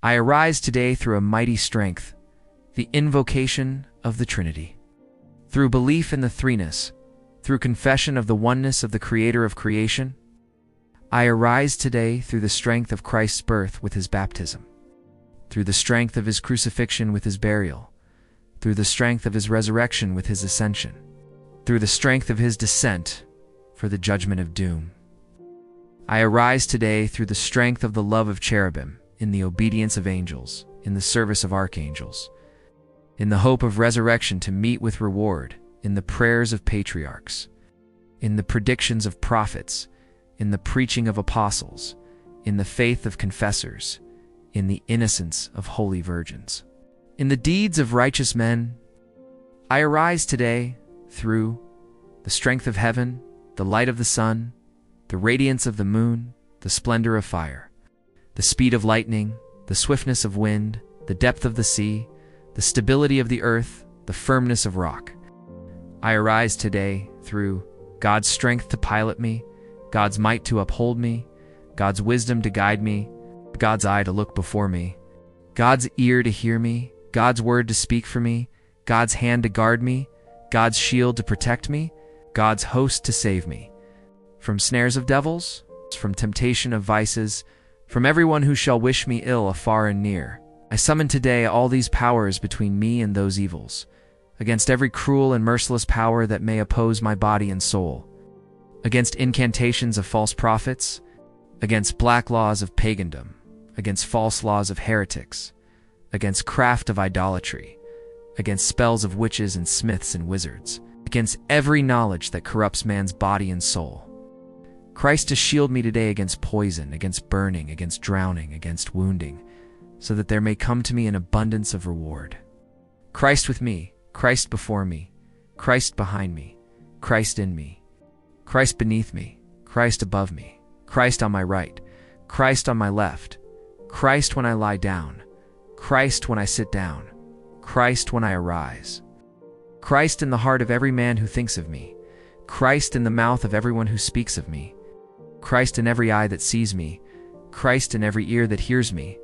I arise today through a mighty strength, the invocation of the Trinity. Through belief in the threeness, through confession of the oneness of the Creator of creation, I arise today through the strength of Christ's birth with his baptism, through the strength of his crucifixion with his burial, through the strength of his resurrection with his ascension, through the strength of his descent for the judgment of doom. I arise today through the strength of the love of cherubim, in the obedience of angels, in the service of archangels, in the hope of resurrection to meet with reward, in the prayers of patriarchs, in the predictions of prophets, in the preaching of apostles, in the faith of confessors, in the innocence of holy virgins, in the deeds of righteous men. I arise today through the strength of heaven, the light of the sun, the radiance of the moon, the splendor of fire, the speed of lightning, the swiftness of wind, the depth of the sea, the stability of the earth, the firmness of rock. I arise today through God's strength to pilot me, God's might to uphold me, God's wisdom to guide me, God's eye to look before me, God's ear to hear me, God's word to speak for me, God's hand to guard me, God's shield to protect me, God's host to save me. From snares of devils, from temptation of vices, from everyone who shall wish me ill afar and near, I summon today all these powers between me and those evils, against every cruel and merciless power that may oppose my body and soul, against incantations of false prophets, against black laws of pagandom, against false laws of heretics, against craft of idolatry, against spells of witches and smiths and wizards, against every knowledge that corrupts man's body and soul. Christ to shield me today against poison, against burning, against drowning, against wounding, so that there may come to me an abundance of reward. Christ with me, Christ before me, Christ behind me, Christ in me, Christ beneath me, Christ above me, Christ on my right, Christ on my left, Christ when I lie down, Christ when I sit down, Christ when I arise, Christ in the heart of every man who thinks of me, Christ in the mouth of everyone who speaks of me, Christ in every eye that sees me, Christ in every ear that hears me,